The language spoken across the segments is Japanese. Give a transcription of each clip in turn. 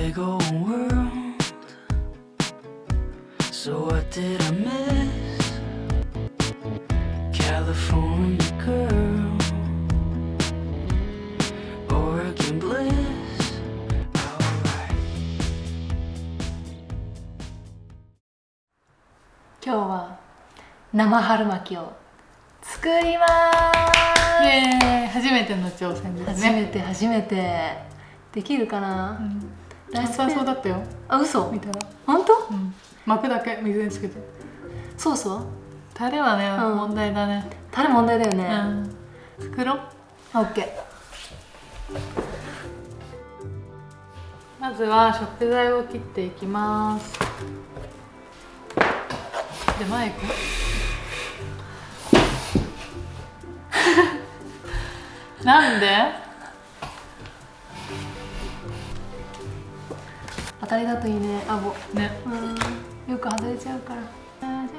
big old world. So what did I miss? California girl, Oregon bliss. Alright. 今日は生春巻きを作りまイーエーイ、初めての挑戦ですす。ね。初めてできるかな、ライスペーそうだったよ。あ、嘘見たら、本当、巻くだけ水につけて。ソースはタレはね、うん問題だね。タレ問題だよね、作ろう。オッケー。まずは食材を切っていきます。で、前行くなんで当たりだといいね、アボ。ね、よく外れちゃうから。なんで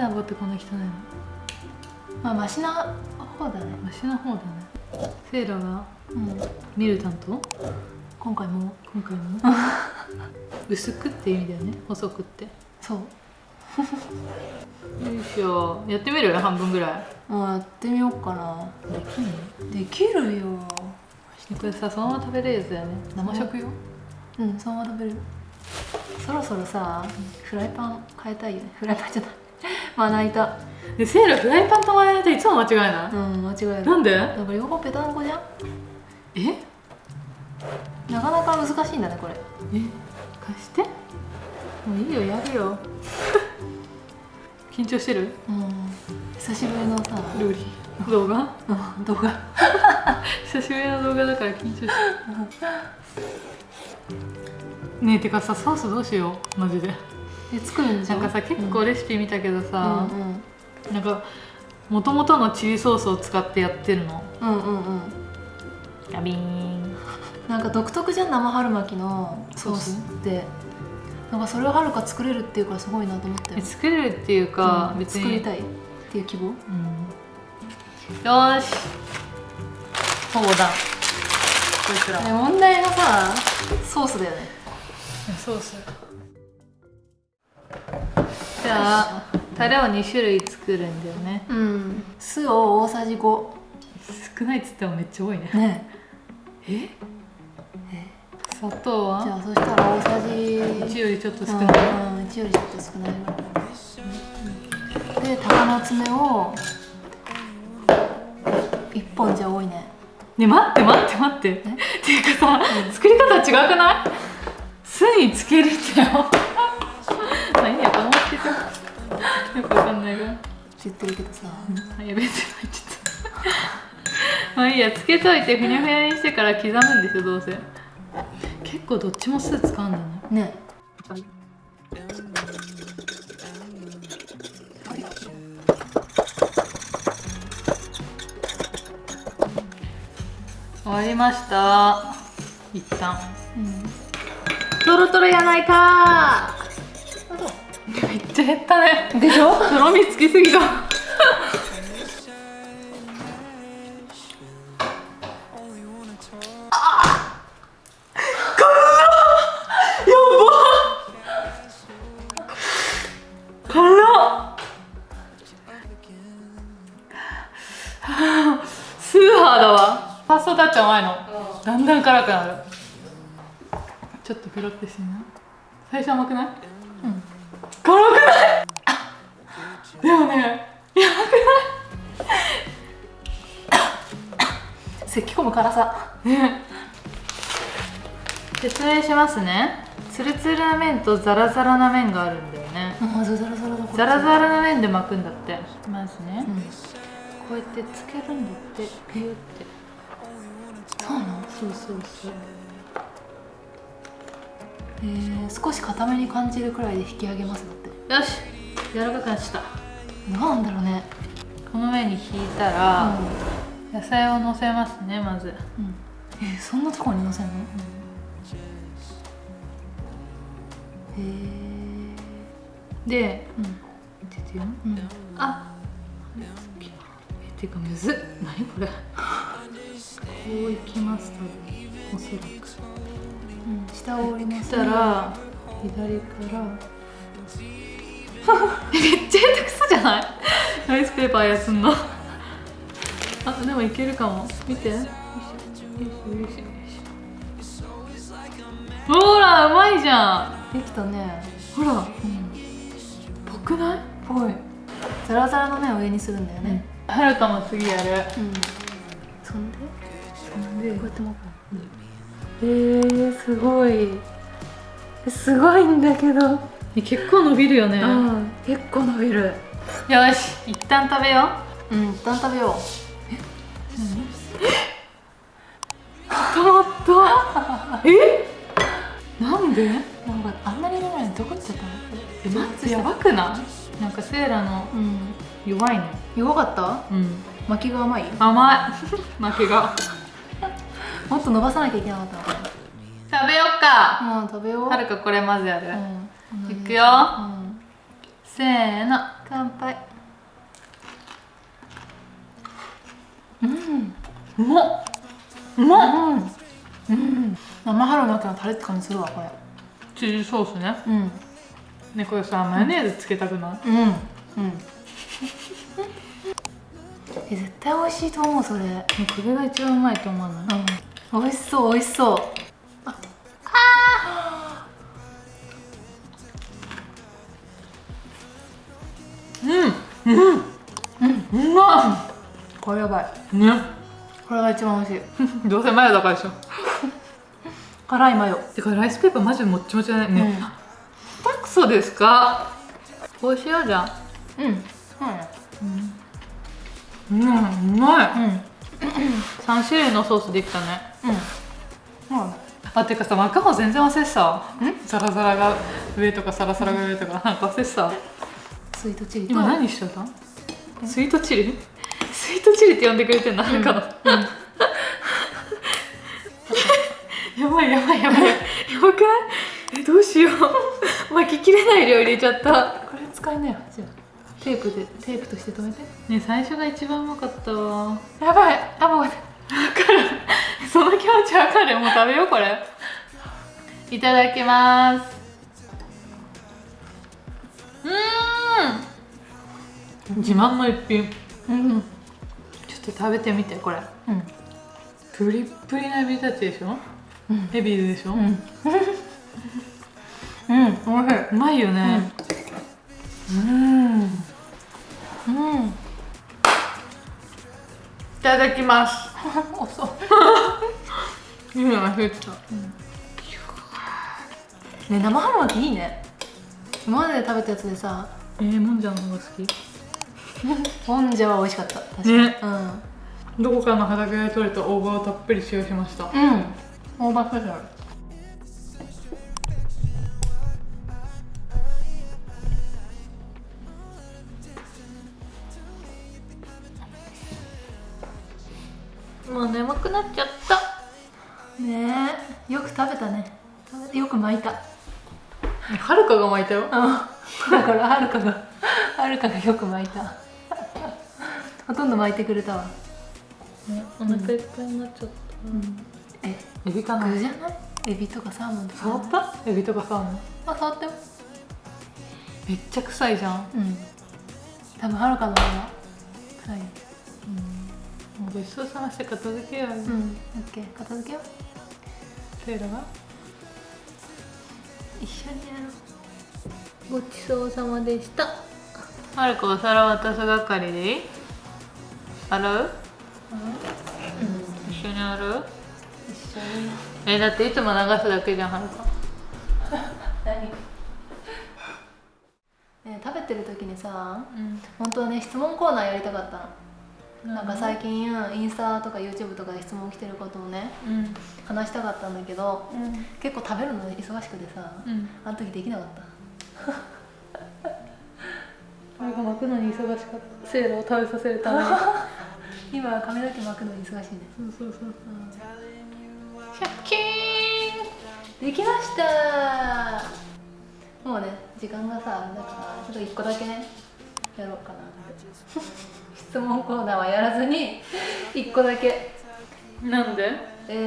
アボってこんな汚いの？まあマシな方だね。マシな方だね。セイラがうん見る担当？今回も今回も薄くって意味だよね、細くって。そうよいしょ、やってみる？半分ぐらい。もうやってみようかな。できんの？できるよ。これさ、そのまま食べれるやつだよね。生食用？うんそのまま食べれる。そろそろさ、フライパン変えたいよね。フライパンじゃないまな板。で、セイラフライパンとまな板いつも間違えない？間違える。なんで？だから両方ペタンコじゃん。え？なかなか難しいんだねこれ。貸して。もういいよ、やるよ。緊張してる？久しぶりのさ料理動画？動画久しぶりの動画だから緊張してる。ねえ、てかさ、ソースどうしよう、マジで。で作るんじゃん。なんかさ、結構レシピ見たけどさ、うんなんか元々のチリソースを使ってやってるの。ガビーン。なんか独特じゃん、生春巻きのソースってなんかそれをはるか作れるっていうからすごいなと思ったよ。作れるっていうか、別に作りたいっていう希望。よーし、そうだ、こいつら問題のさソースだよね。ソース。じゃあタレを2種類作るんだよね。酢を大さじ5。少ないっつってもめっちゃ多いね。ねえ？砂糖は？じゃあそしたら大さじ1よりちょっと少ない。1よりちょっと少ないぐらいで、鷹の爪を1本じゃ多いね。ね、待って待って待って。っていうかさ、作り方違くない？酢につけるってよ。まあいいや、このままつけちゃう。よくわかんないから。って言ってるけどさ、やべえ、入っちゃった。まあいいや、つけといてふにゃふにゃにしてから刻むんでしょ、どうせ。結構どっちも酢使うんだね。ね。終わりました。一旦。トロトロやないかー。めっちゃ減ったね。でしょ？とろみつきすぎた。スーハーだわ。ファーストタッチは甘いの。だんだん辛くなる。ちょっとペロってしてな。最初甘くない？辛くない？でもね、やばくない？咳込む辛さ。ね。説明しますね。ツルツルな麺とザラザラな麺があるんだよね。ザラザラだ。ザラザラな麺で巻くんだって。まずね、こうやってつけるんだって、ピューって。そうなの？そうそうそう。少し固めに感じるくらいで引き上げますだって。よし、柔らかくなっちゃった。なんだろうね。この上に引いたら、野菜をのせますね、まず。そんなところにのせるの？で、見ててよ。あ、てかむずっ。何これ。こういきますと。おそらく下を折りますしたら左からめっちゃ下手くそじゃないライスペーパーやつんのあ、でもいけるかも。見て。よいしょよいしょよいしょよいしょ。ほら、うまいじゃん。できたね。ほら、ぽくない？ぽい。ザラザラの面を上にするんだよね。はるかも次やる。そんでこうやってもすごい。すごいんだけど。結構伸びるよね。結構伸びる。よし、一旦食べよう。一旦食べよう。止まった。なんで？なんかあんなに入れないのどこ行っちゃったの？マジやばくない？なんかセーラの弱いね。弱かった？巻きが甘い？甘い。巻きが。もっと伸ばさなきゃいけなかったのかな。食べよっか。食べよう。はるかこれまずやる。いくよ。せーの。乾杯。うまっ。うまっ。生ハロの中のタレって感じするわこれ。チーズソースね。ね、これさ、マヨネーズつけたくない？絶対美味しいと思うそれ。これが一番うまいと思わない？美味しそう美味しそう。うまっ。これやばいね。これが一番美味しい。どうせマヨだからでしょ。辛いマヨ。てかライスペーパーマジでもっちもちだね。下手くそですか？こうしようじゃん。うまい。3種類のソースできたね。あ、てかさ、マカロン全然忘れてた。ザラザラが上とかサラサラが上とかなんか忘れてた。スイートチリと今何しちゃった？スイートチリ？スイートチリって呼んでくれてんの？なんかの。やばいやばいやばい。やばくない？どうしよう。巻ききれない量入れちゃった。これ使いなよ。じゃあテープとして止めて。ね、最初が一番うまかったわ。やばい。もうわかる。その気持ちわかる。もう食べようこれ。いただきます。自慢の一品。ちょっと食べてみてこれ。プリップリなエビたちでしょ。エビでしょ。美味しい。うまいよね。いただきます。遅い。いいのが増えてた。ね、生春巻きいいね。今まで食べたやつでさ、もんじゃの方が好き。もんじゃは美味しかった。確かに。ね。どこかの畑で採れた大葉をたっぷり使用しました。大葉スペシャル。もう眠くなっちゃった。ねえ、よく食べたね。よく巻いた。はるかが巻いたよ。だからはるかがよく巻いた。ほとんど巻いてくれたわ。お腹いっぱいになっちゃった。エビかな？具じゃない？エビとかサーモンとか。触った？エビとかサーモン。触ったよ。めっちゃ臭いじゃん。多分はるかの方が臭い。もうごちそうさまして片付けようよ。オッケー、片付けよう。セイラが一緒にやろう。ごちそうさまでした。はるかお皿渡す係でいい？洗う？一緒に洗う？一緒に。だっていつも流すだけじゃん、はるか。何？食べてる時にさ、本当はね、質問コーナーやりたかったの。なんか最近インスタとか YouTube とかで質問来てることをね、話したかったんだけど、結構食べるの忙しくてさ、あの時できなかった。あれが巻くのに忙しかった。セイラを食べさせるために。今髪の毛巻くのに忙しいね。そう。シャッキーン。できました。もうね、時間がさ、あれだからちょっと1個だけねやろうかな。質問コーナーはやらずに1個だけ。なんで？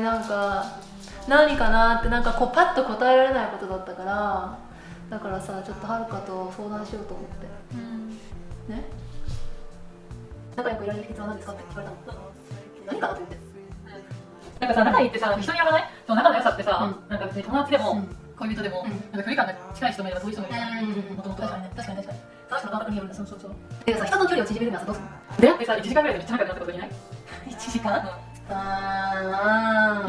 なんか何かなってなんかこうパッと答えられないことだったから、だからさちょっとはるかと相談しようと思って、ね、仲良くいられる秘訣は何ですかって聞かれたの。何かなと思って、なんかさ、仲いいってさ、人によらない？その仲の良さってさ、なんか別に友達でも、恋人でも、なんか距離感が近い人もいれば遠い人もいるじゃん。もともと。確かに。その人の感覚によるんだ。そう。でさ、人と距離を縮めるにはさ、どうするの？出会ってさ、1時間ぐらいでめっちゃ仲良くなったことにない？1時間？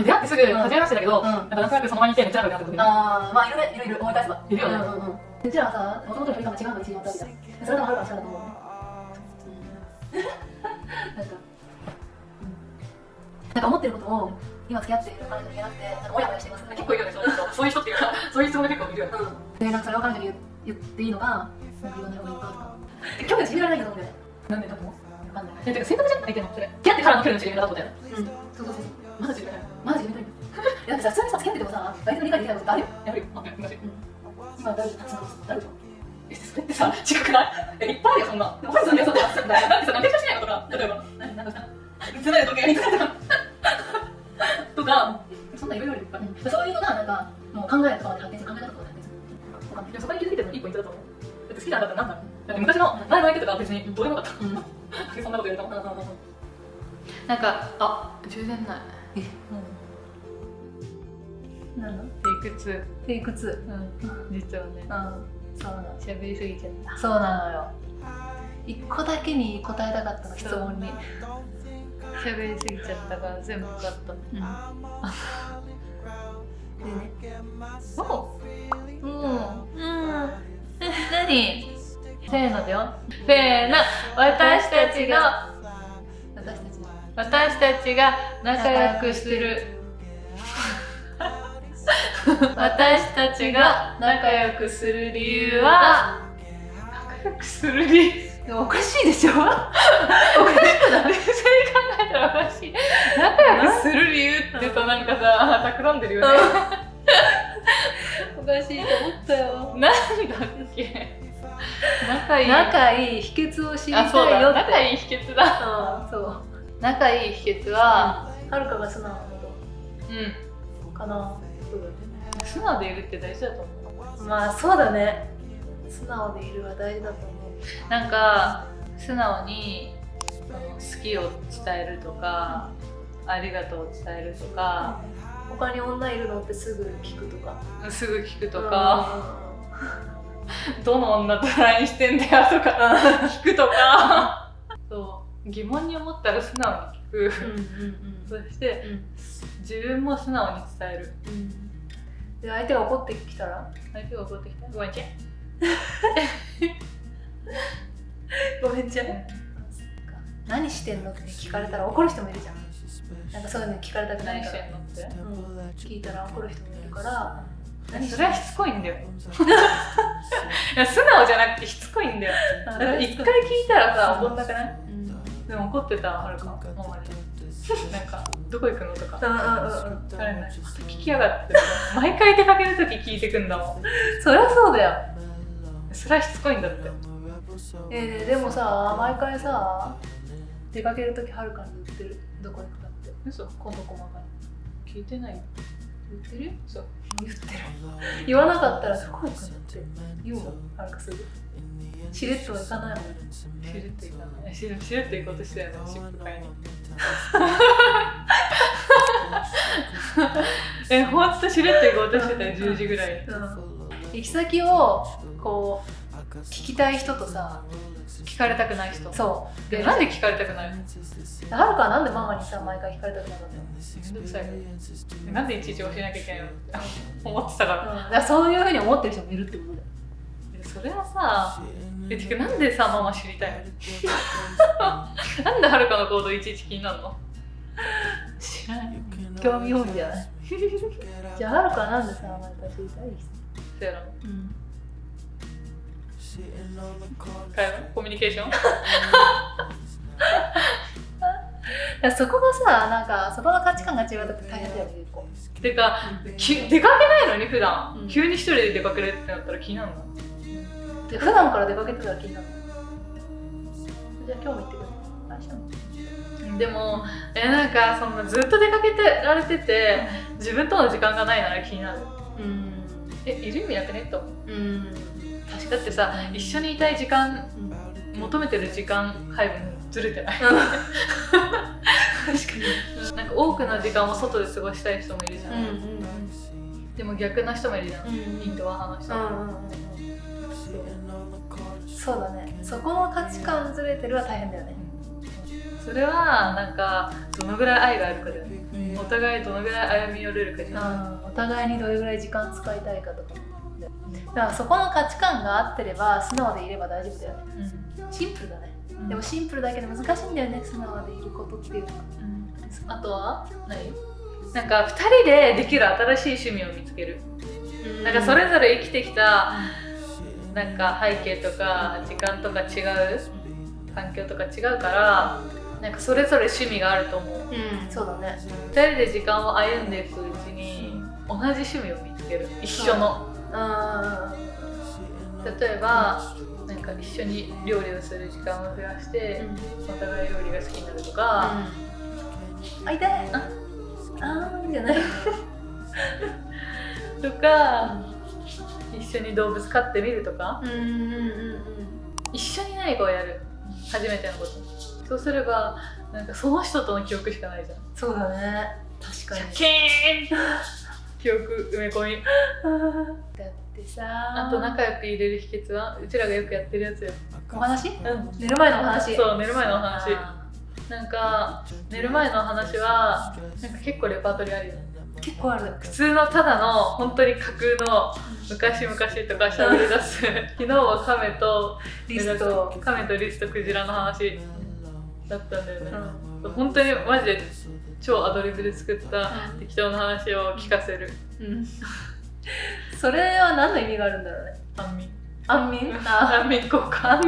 出会ってすぐ、初めましてだけど、なんかなんとなくその場にいてめっちゃ仲良くなったことにない？まあいる思い返せば。いるよね。うちらはさ、もともと距離感が違うのが一番あったわけじゃん。それでもはるかはしたんだと思う。なんか思ってることを今付き合っている彼女に言えなくて、なんかモヤモヤしてます。結構いるよね、そういう人っていうか、そういう質問が結構いるよね。で、なんかそれを彼女に言っていいのか、言わない方がいいのかとか。距離を縮められないけど、俺。なんでだと思う？わかんない。てか性格じゃん、相手のそれ。付き合ってからの距離の縮め方ってことだよね。そう。まだ縮めない。まだ縮めたいんだ。だってさ、普通にさ、付き合っててもさ、相手の理解できないことってあるよ。やるよ。昔。今、誰と立つの誰と。それってさ、違くない？いっぱいあるよ、そんな。他にそんなやつってだってさ、なんでしないのとか、例えば。何だったいつまで時計がいつまでとか、そんないろいろいっぱい。そういうのが、なんか、もう考えとかまで発展する、考え方とかまで発展する。わかんない。そこに気づいてるのいいポイントだと思う。だって好きなんだったらなんだろう。だって昔の前の相手とか別にどうでもよかった。そんなこと言われたもん。なんか、充電ない。なんだテイク2。テイク2。実はね。そうなの。喋りすぎちゃった。そうなのよ。一個だけに答えたかったの、質問に。喋りすぎちゃったから全部カット。でね。何？せーのだよ。せーの。私たちが仲良くする。私たちが仲良くする理由は、仲良くする理由。おかしいでしょ。おかしくない？冷静に考えたらおかしい。仲良くする理由ってさ、なんかさ、企んでるよね。おかしいと思ったよ。なんだっけ。仲いい秘訣を知りたいよって。仲いい秘訣だ。そう。仲いい秘訣は、はるかが素直なことかな。そうだね。素直でいるって大事だと思う。まあそうだね。素直でいるは大事だと思う。なんか素直に好きを伝えるとか、ありがとうを伝えるとか、他に女いるのってすぐ聞くとか。すぐ聞くとか、どの女と LINE してんだよとか聞くとか、そう疑問に思ったら素直に聞く。そして、自分も素直に伝える。で相手が怒ってきたら？相手が怒ってきたらごめんちゃごめんちゃ何してんのって聞かれたら怒る人もいるじゃん。なんかそういうの聞かれたくないから。何してんのって、聞いたら怒る人もいるから。それはしつこいんだよ。いや素直じゃなくてしつこいんだよ。だから一回聞いたらさ怒んなくない？でも怒ってたはるかママになんかどこ行くのとか彼ねまた聞きやがって毎回出かけるとき聞いてくんだもん。そりゃそうだよ。それはしつこいんだって。でもさ毎回さ出かけるときはるかに言ってる。どこ行くかって。嘘？今度細かい。聞いてないよ。言ってる？そう。言ってる。言わなかったらどこ行くのって言うの？はるかすぐ。しれっとはいかないもん。しれっといかない。しれっと行こうとしたよね、シップ買いに。ほんとしれっと行こうとしてたよ、10時ぐらいに。行き先をこう聞きたい人とさ、聞かれたくない人。そうで、なんで聞かれたくないの？はるかはなんでママにさ、毎回聞かれたくなかったの？めんどくさいから。なんでいちいち教えなきゃいけないのって思ってたから。だからそういう風に思ってる人もいるってことだよ。それはさ、てかなんでさ、ママ知りたいの？なんではるかの行動いちいち気になるの？知らない。興味本位じゃない？じゃあはるかはなんでさ、毎回知りたい？そうやろ。会話？コミュニケーション？そこがさ、なんかそこの価値観が違うと大変だよね、結構。てか、出かけないのに普段、急に一人で出かけるってなったら気になるの？で普段から出かけてたら気になるの？じゃあ今日も行ってくる。明日も。でもなんかそんなずっと出かけてられてて、自分との時間がないなら気になる。うんいる意味なくねと。うん確かだってさ、一緒にいたい時間、求めてる時間配分ずれてない。確かになんか多くの時間を外で過ごしたい人もいるじゃん。でも逆な人もいるじゃん。インドア派の人。そうだね。そこの価値観ずれてるは大変だよね。それはなんかどのぐらい愛があるかだよね。お互いどのぐらい歩み寄れるかじゃん。お互いにどれぐらい時間使いたいかとか。だからそこの価値観が合ってれば素直でいれば大丈夫だよね。シンプルだね。でもシンプルだけど難しいんだよね、素直でいることっていうのは。あとは何？なんか2人でできる新しい趣味を見つける。なんかそれぞれ生きてきたなんか背景とか時間とか違う環境とか違うからなんかそれぞれ趣味があると思う。そうだね。2人で時間を歩んでいくうちに同じ趣味を見つける。一緒の。例えばなんか一緒に料理をする時間を増やして、お互い料理が好きになるとか、痛いじゃないとか、一緒に動物飼ってみるとか、一緒に何かをやる。初めてのこと。そうすればなんかその人との記憶しかないじゃん。そうだね。確かに。キーン記憶埋め込み。だってさあと仲良く入れる秘訣はうちらがよくやってるやつよ。お話？寝る前のお話。そう、寝る前のお話。なんか寝る前のお話はなんか結構レパートリーあるよね。結構ある。普通のただの本当に架空の昔々とか喋り出す昨日はカメとリスとクジラの話だったんだよね。本当にマジで超アドリブで作った適当な話を聞かせる。それは何の意味があるんだろうね。安眠効果。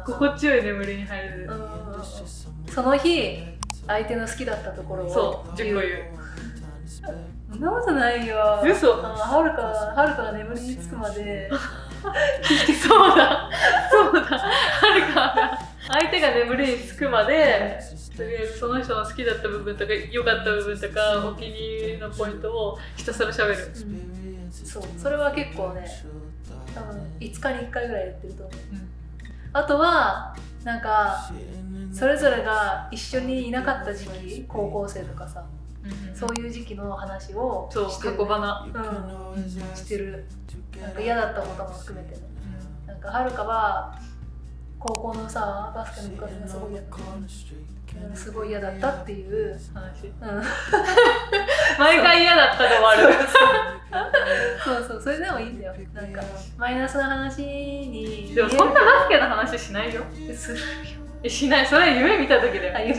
心地よい眠りに入れる。その日相手の好きだったところをそう10個言う。そんなことないよ。嘘。はるかが眠りにつくまでそうだはるかが相手が眠りにつくまでとりあえずその人の好きだった部分とか良かった部分とかお気に入りのポイントをひたすら喋る。それは結構ね、多分5日に1回ぐらいやってると思う。あとはなんかそれぞれが一緒にいなかった時期、高校生とかさ、そういう時期の話をしてる。過去花してる。なんか嫌だったことも含めてね。なんかはるかは高校のさバスケの部活がすごい嫌だったっていう話。毎回嫌だったで終わる。そうそれでもいいんだよ。なんかマイナスな話に。でもそんなバスケの話しないよ。するよ。しない。それは夢見た時だよ。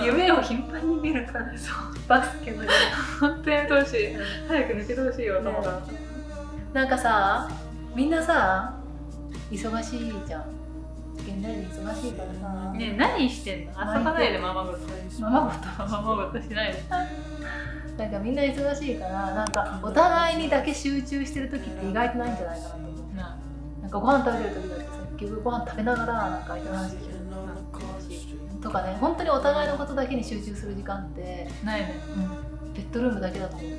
夢を頻繁に見るから。バスケの夢。本当にやめてほしい。早く抜けてほしいよ、頭が。なんかさ、みんなさ忙しいじゃん。現代人忙しいからさ。ねえ、何してんの？遊ばないでままごとしないで。なんかみんな忙しいからなんかお互いにだけ集中してる時って意外とないんじゃないかなと思う。なんかご飯食べる時だってさ、結局ご飯食べながらなんか相手の話してるとかね、本当にお互いのことだけに集中する時間ってないね。ベッドルームだけだと思う。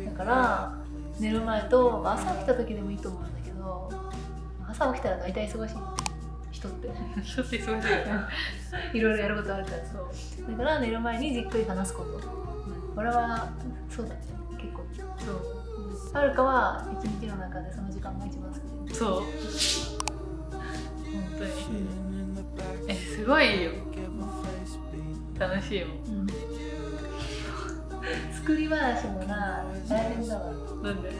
だから寝る前と朝起きた時でもいいと思うんだけど、朝起きたら大体忙しい人って忙しいよ。いろいろやることあるから。そうだから寝る前にじっくり話すこと、これはそうだね。結構そう。はるかは一日の中でその時間が一番好き。そう本当に、すごいよ。楽しいもん。作り話もな大変だわ。なんで？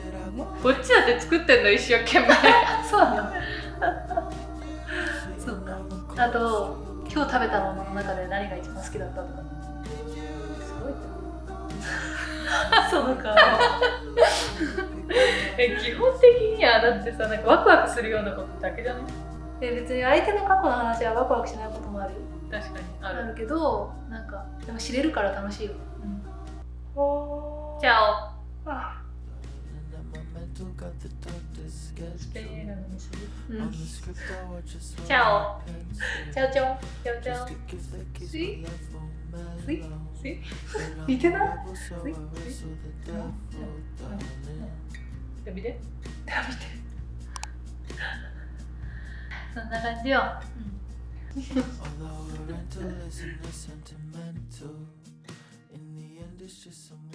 こっちだって作ってんの一生懸命。そうなの。そうか。あと今日食べたものの中で何が一番好きだったとか。すごい。そうか。基本的にはだってさ、なんかワクワクするようなことだけじゃない？別に相手の過去の話はワクワクしないこともあるよ。確かにあるけど、なんかでも知れるから楽しいよ。チャオ。スペイン映画のにする。チャオチャオチャオチャオチャオスイスイスイ似てないスイスイ見て見てそんな感じよ。Although oriental isn't as sentimental, in the end it's just some